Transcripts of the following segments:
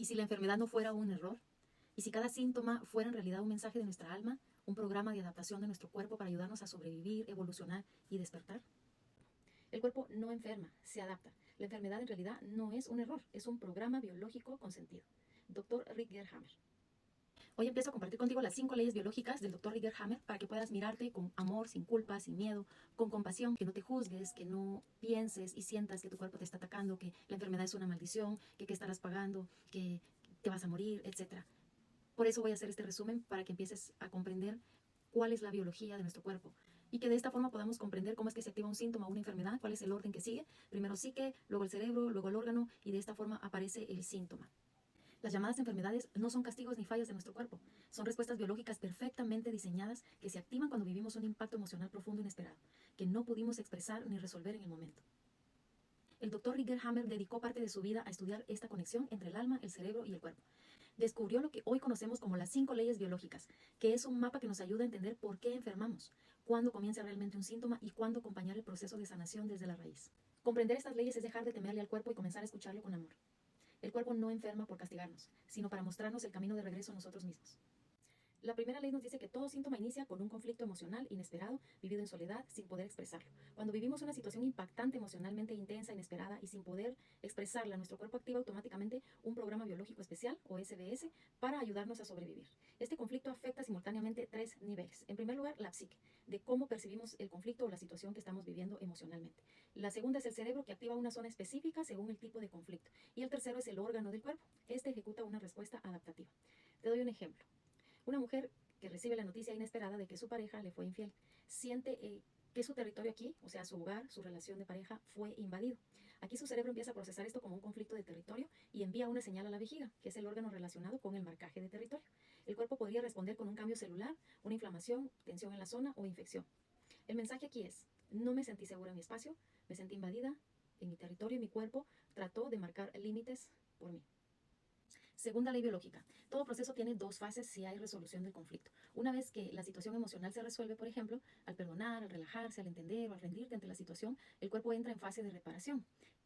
¿Y si la enfermedad no fuera un error? ¿Y si cada síntoma fuera en realidad un mensaje de nuestra alma, un programa de adaptación de nuestro cuerpo para ayudarnos a sobrevivir, evolucionar y despertar? El cuerpo no enferma, se adapta. La enfermedad en realidad no es un error, es un programa biológico con sentido. Dr. Rutger Hammer. Hoy empiezo a compartir contigo las 5 leyes biológicas del Dr. Rutger Hammer para que puedas mirarte con amor, sin culpa, sin miedo, con compasión, que no te juzgues, que no pienses y sientas que tu cuerpo te está atacando, que la enfermedad es una maldición, que qué estarás pagando, que te vas a morir, etc. Por eso voy a hacer este resumen para que empieces a comprender cuál es la biología de nuestro cuerpo y que de esta forma podamos comprender cómo es que se activa un síntoma o una enfermedad, cuál es el orden que sigue, primero psique, luego el cerebro, luego el órgano y de esta forma aparece el síntoma. Las llamadas enfermedades no son castigos ni fallas de nuestro cuerpo, son respuestas biológicas perfectamente diseñadas que se activan cuando vivimos un impacto emocional profundo e inesperado, que no pudimos expresar ni resolver en el momento. El Dr. Rutger Hammer dedicó parte de su vida a estudiar esta conexión entre el alma, el cerebro y el cuerpo. Descubrió lo que hoy conocemos como las 5 leyes biológicas, que es un mapa que nos ayuda a entender por qué enfermamos, cuándo comienza realmente un síntoma y cuándo acompañar el proceso de sanación desde la raíz. Comprender estas leyes es dejar de temerle al cuerpo y comenzar a escucharlo con amor. El cuerpo no enferma por castigarnos, sino para mostrarnos el camino de regreso a nosotros mismos. La primera ley nos dice que todo síntoma inicia con un conflicto emocional inesperado, vivido en soledad, sin poder expresarlo. Cuando vivimos una situación impactante, emocionalmente intensa, inesperada y sin poder expresarla, nuestro cuerpo activa automáticamente un programa biológico especial, o SBS, para ayudarnos a sobrevivir. Este conflicto afecta simultáneamente 3 niveles. En primer lugar, la psique, de cómo percibimos el conflicto o la situación que estamos viviendo emocionalmente. La segunda es el cerebro, que activa una zona específica según el tipo de conflicto. Y el tercero es el órgano del cuerpo. Este ejecuta una respuesta adaptativa. Te doy un ejemplo. Una mujer que recibe la noticia inesperada de que su pareja le fue infiel, siente que su territorio aquí, o sea, su hogar, su relación de pareja, fue invadido. Aquí su cerebro empieza a procesar esto como un conflicto de territorio y envía una señal a la vejiga, que es el órgano relacionado con el marcaje de territorio. El cuerpo podría responder con un cambio celular, una inflamación, tensión en la zona o infección. El mensaje aquí es: no me sentí segura en mi espacio, me sentí invadida en mi territorio y mi cuerpo trató de marcar límites por mí. Segunda ley biológica. Todo proceso tiene 2 fases si hay resolución del conflicto. Una vez que la situación emocional se resuelve, por ejemplo, al perdonar, al relajarse, al entender o al rendirte ante la situación, el cuerpo entra en fase de reparación.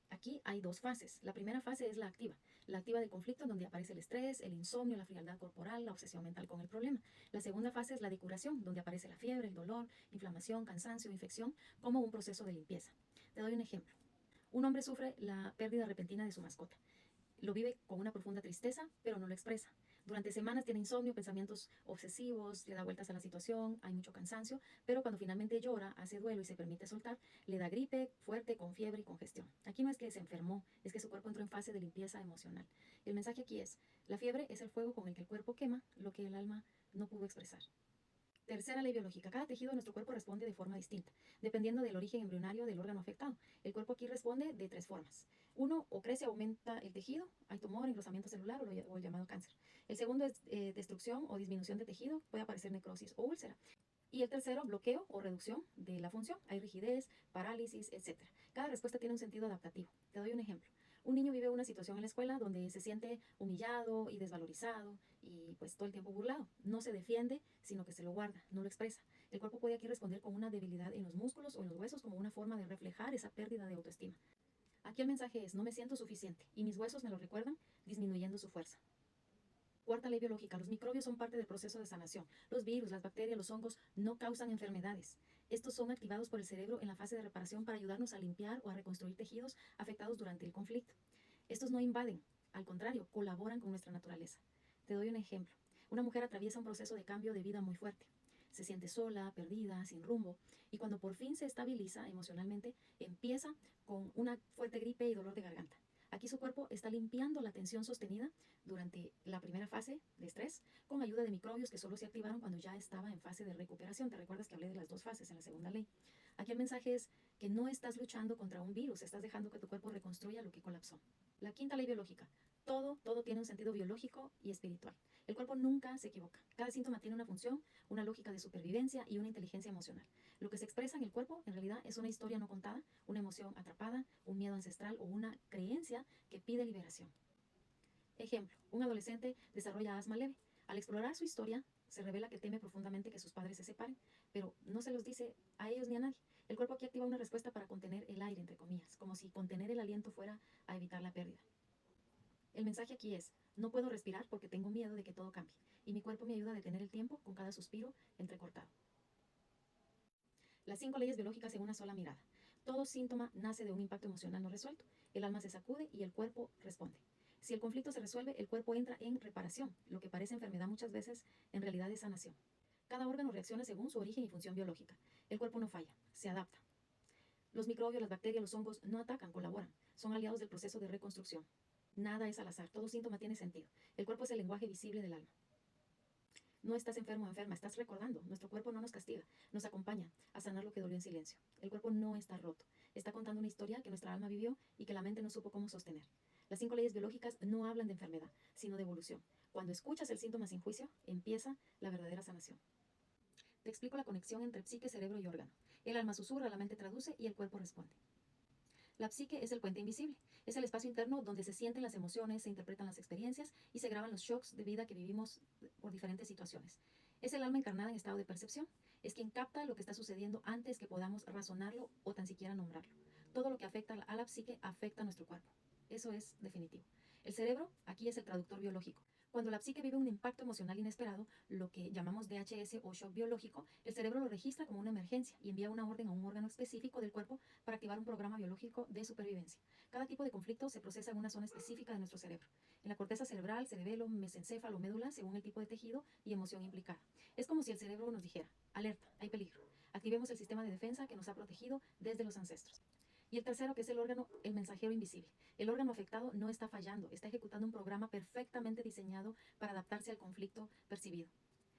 Aquí hay 2 fases. La primera fase es la activa del conflicto, en donde aparece el estrés, el insomnio, la frialdad corporal, la obsesión mental con el problema. La segunda fase es la de curación, donde aparece la fiebre, el dolor, inflamación, cansancio, infección, como un proceso de limpieza. Te doy un ejemplo. Un hombre sufre la pérdida repentina de su mascota. Lo vive con una profunda tristeza, pero no lo expresa. Durante semanas tiene insomnio, pensamientos obsesivos, le da vueltas a la situación, hay mucho cansancio, pero cuando finalmente llora, hace duelo y se permite soltar, le da gripe fuerte con fiebre y congestión. Aquí no es que se enfermó, es que su cuerpo entró en fase de limpieza emocional. El mensaje aquí es: la fiebre es el fuego con el que el cuerpo quema lo que el alma no pudo expresar. Tercera ley biológica. Cada tejido de nuestro cuerpo responde de forma distinta, dependiendo del origen embrionario del órgano afectado. El cuerpo aquí responde de 3 formas. Uno, o crece o aumenta el tejido, hay tumor, engrosamiento celular o el llamado cáncer. El segundo es destrucción o disminución de tejido, puede aparecer necrosis o úlcera. Y el tercero, bloqueo o reducción de la función. Hay rigidez, parálisis, etc. Cada respuesta tiene un sentido adaptativo. Te doy un ejemplo. Un niño vive una situación en la escuela donde se siente humillado y desvalorizado y pues todo el tiempo burlado. No se defiende, sino que se lo guarda, no lo expresa. El cuerpo puede aquí responder con una debilidad en los músculos o en los huesos como una forma de reflejar esa pérdida de autoestima. Aquí el mensaje es: no me siento suficiente y mis huesos me lo recuerdan, disminuyendo su fuerza. Cuarta ley biológica. Los microbios son parte del proceso de sanación. Los virus, las bacterias, los hongos no causan enfermedades. Estos son activados por el cerebro en la fase de reparación para ayudarnos a limpiar o a reconstruir tejidos afectados durante el conflicto. Estos no invaden, al contrario, colaboran con nuestra naturaleza. Te doy un ejemplo. Una mujer atraviesa un proceso de cambio de vida muy fuerte. Se siente sola, perdida, sin rumbo, y cuando por fin se estabiliza emocionalmente, empieza con una fuerte gripe y dolor de garganta. Aquí su cuerpo está limpiando la tensión sostenida durante la primera fase de estrés con ayuda de microbios que solo se activaron cuando ya estaba en fase de recuperación. ¿Te recuerdas que hablé de las 2 fases en la segunda ley? Aquí el mensaje es que no estás luchando contra un virus, estás dejando que tu cuerpo reconstruya lo que colapsó. La quinta ley biológica. Todo tiene un sentido biológico y espiritual. El cuerpo nunca se equivoca. Cada síntoma tiene una función, una lógica de supervivencia y una inteligencia emocional. Lo que se expresa en el cuerpo en realidad es una historia no contada, una emoción atrapada, un miedo ancestral o una creencia que pide liberación. Ejemplo: un adolescente desarrolla asma leve. Al explorar su historia, se revela que teme profundamente que sus padres se separen, pero no se los dice a ellos ni a nadie. El cuerpo aquí activa una respuesta para contener el aire, entre comillas, como si contener el aliento fuera a evitar la pérdida. El mensaje aquí es: No puedo respirar porque tengo miedo de que todo cambie, y mi cuerpo me ayuda a detener el tiempo con cada suspiro entrecortado. Las 5 leyes biológicas en una sola mirada. Todo síntoma nace de un impacto emocional no resuelto. El alma se sacude y el cuerpo responde. Si el conflicto se resuelve, el cuerpo entra en reparación. Lo que parece enfermedad muchas veces en realidad es sanación. Cada órgano reacciona según su origen y función biológica. El cuerpo no falla, se adapta. Los microbios, las bacterias, los hongos no atacan, colaboran. Son aliados del proceso de reconstrucción. Nada es al azar, todo síntoma tiene sentido. El cuerpo es el lenguaje visible del alma. No estás enfermo o enferma, estás recordando. Nuestro cuerpo no nos castiga, nos acompaña a sanar lo que dolió en silencio. El cuerpo no está roto, está contando una historia que nuestra alma vivió y que la mente no supo cómo sostener. Las 5 leyes biológicas no hablan de enfermedad, sino de evolución. Cuando escuchas el síntoma sin juicio, empieza la verdadera sanación. Te explico la conexión entre psique, cerebro y órgano. El alma susurra, la mente traduce y el cuerpo responde. La psique es el puente invisible, es el espacio interno donde se sienten las emociones, se interpretan las experiencias y se graban los shocks de vida que vivimos por diferentes situaciones. Es el alma encarnada en estado de percepción, es quien capta lo que está sucediendo antes que podamos razonarlo o tan siquiera nombrarlo. Todo lo que afecta a la psique afecta a nuestro cuerpo. Eso es definitivo. El cerebro aquí es el traductor biológico. Cuando la psique vive un impacto emocional inesperado, lo que llamamos DHS o shock biológico, el cerebro lo registra como una emergencia y envía una orden a un órgano específico del cuerpo para activar un programa biológico de supervivencia. Cada tipo de conflicto se procesa en una zona específica de nuestro cerebro. En la corteza cerebral, cerebelo, mesencéfalo, médula, según el tipo de tejido y emoción implicada. Es como si el cerebro nos dijera, alerta, hay peligro. Activemos el sistema de defensa que nos ha protegido desde los ancestros. Y el tercero, que es el órgano, el mensajero invisible. El órgano afectado no está fallando, está ejecutando un programa perfectamente diseñado para adaptarse al conflicto percibido.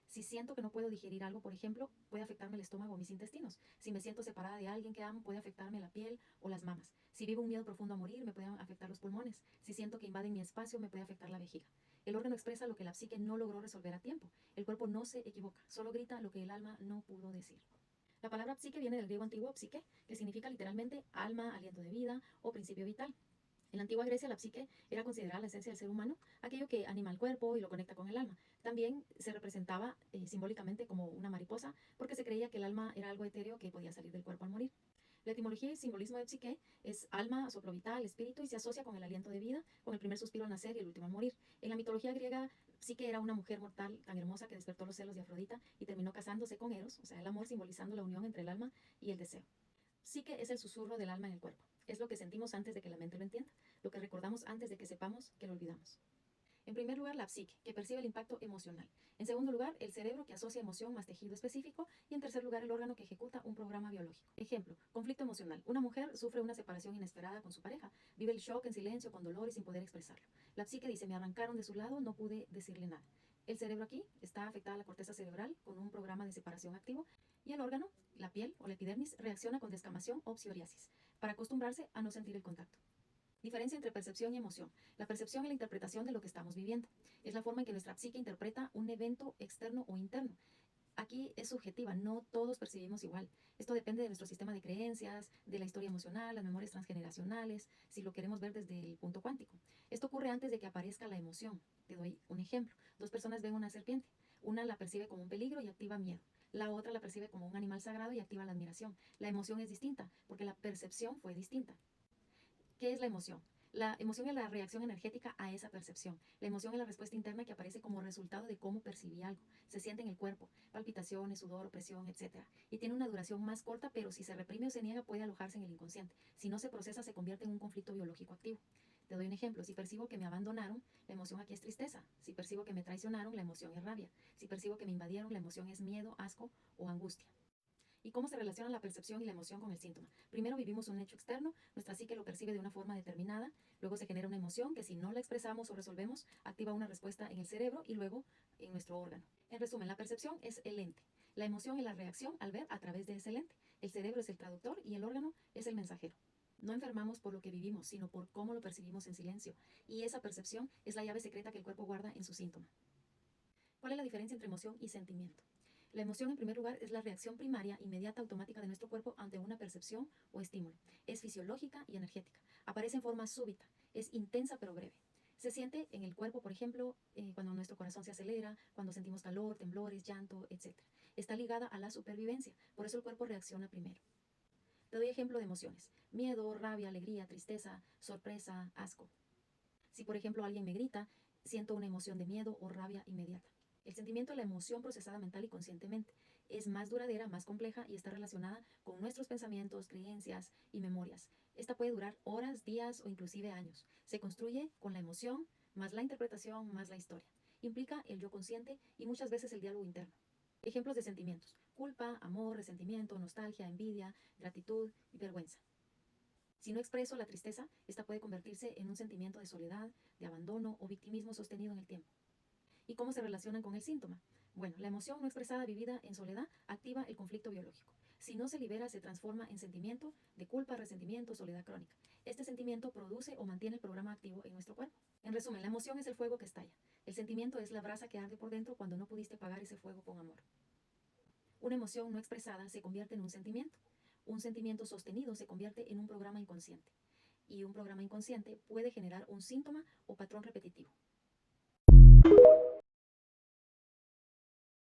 Si siento que no puedo digerir algo, por ejemplo, puede afectarme el estómago o mis intestinos. Si me siento separada de alguien que amo, puede afectarme la piel o las mamas. Si vivo un miedo profundo a morir, me pueden afectar los pulmones. Si siento que invaden mi espacio, me puede afectar la vejiga. El órgano expresa lo que la psique no logró resolver a tiempo. El cuerpo no se equivoca, solo grita lo que el alma no pudo decir. La palabra psique viene del griego antiguo psique, que significa literalmente alma, aliento de vida o principio vital. En la antigua Grecia, la psique era considerada la esencia del ser humano, aquello que anima al cuerpo y lo conecta con el alma. También se representaba simbólicamente como una mariposa, porque se creía que el alma era algo etéreo que podía salir del cuerpo al morir. La etimología y simbolismo de psique es alma, soplo vital, espíritu, y se asocia con el aliento de vida, con el primer suspiro al nacer y el último al morir. En la mitología griega, Psique era una mujer mortal tan hermosa que despertó los celos de Afrodita y terminó casándose con Eros, o sea, el amor simbolizando la unión entre el alma y el deseo. Psique es el susurro del alma en el cuerpo. Es lo que sentimos antes de que la mente lo entienda, lo que recordamos antes de que sepamos que lo olvidamos. En primer lugar, la psique, que percibe el impacto emocional. En segundo lugar, el cerebro, que asocia emoción más tejido específico. Y en tercer lugar, el órgano que ejecuta un programa biológico. Ejemplo, conflicto emocional. Una mujer sufre una separación inesperada con su pareja. Vive el shock en silencio, con dolor y sin poder expresarlo. La psique dice, me arrancaron de su lado, no pude decirle nada. El cerebro aquí está afectada a la corteza cerebral con un programa de separación activo. Y el órgano, la piel o la epidermis, reacciona con descamación o psoriasis, para acostumbrarse a no sentir el contacto. Diferencia entre percepción y emoción. La percepción es la interpretación de lo que estamos viviendo. Es la forma en que nuestra psique interpreta un evento externo o interno. Aquí es subjetiva, no todos percibimos igual. Esto depende de nuestro sistema de creencias, de la historia emocional, las memorias transgeneracionales, si lo queremos ver desde el punto cuántico. Esto ocurre antes de que aparezca la emoción. Te doy un ejemplo. 2 personas ven una serpiente. Una la percibe como un peligro y activa miedo. La otra la percibe como un animal sagrado y activa la admiración. La emoción es distinta porque la percepción fue distinta. ¿Qué es la emoción? La emoción es la reacción energética a esa percepción. La emoción es la respuesta interna que aparece como resultado de cómo percibí algo. Se siente en el cuerpo, palpitaciones, sudor, opresión, etc. Y tiene una duración más corta, pero si se reprime o se niega puede alojarse en el inconsciente. Si no se procesa, se convierte en un conflicto biológico activo. Te doy un ejemplo. Si percibo que me abandonaron, la emoción aquí es tristeza. Si percibo que me traicionaron, la emoción es rabia. Si percibo que me invadieron, la emoción es miedo, asco o angustia. ¿Y cómo se relaciona la percepción y la emoción con el síntoma? Primero vivimos un hecho externo, nuestra psique lo percibe de una forma determinada, luego se genera una emoción que si no la expresamos o resolvemos, activa una respuesta en el cerebro y luego en nuestro órgano. En resumen, la percepción es el lente, la emoción es la reacción al ver a través de ese lente, el cerebro es el traductor y el órgano es el mensajero. No enfermamos por lo que vivimos, sino por cómo lo percibimos en silencio, y esa percepción es la llave secreta que el cuerpo guarda en su síntoma. ¿Cuál es la diferencia entre emoción y sentimiento? La emoción, en primer lugar, es la reacción primaria, inmediata, automática de nuestro cuerpo ante una percepción o estímulo. Es fisiológica y energética. Aparece en forma súbita. Es intensa pero breve. Se siente en el cuerpo, por ejemplo, cuando nuestro corazón se acelera, cuando sentimos calor, temblores, llanto, etc. Está ligada a la supervivencia. Por eso el cuerpo reacciona primero. Te doy ejemplo de emociones. Miedo, rabia, alegría, tristeza, sorpresa, asco. Si, por ejemplo, alguien me grita, Siento una emoción de miedo o rabia inmediata. El sentimiento es la emoción procesada mental y conscientemente. Es más duradera, más compleja y está relacionada con nuestros pensamientos, creencias y memorias. Esta puede durar horas, días o inclusive años. Se construye con la emoción, más la interpretación, más la historia. Implica el yo consciente y muchas veces el diálogo interno. Ejemplos de sentimientos: culpa, amor, resentimiento, nostalgia, envidia, gratitud y vergüenza. Si no expreso la tristeza, esta puede convertirse en un sentimiento de soledad, de abandono o victimismo sostenido en el tiempo. ¿Y cómo se relacionan con el síntoma? Bueno, la emoción no expresada vivida en soledad activa el conflicto biológico. Si no se libera, se transforma en sentimiento de culpa, resentimiento, soledad crónica. Este sentimiento produce o mantiene el programa activo en nuestro cuerpo. En resumen, la emoción es el fuego que estalla. El sentimiento es la brasa que arde por dentro cuando no pudiste pagar ese fuego con amor. Una emoción no expresada se convierte en un sentimiento. Un sentimiento sostenido se convierte en un programa inconsciente. Y un programa inconsciente puede generar un síntoma o patrón repetitivo.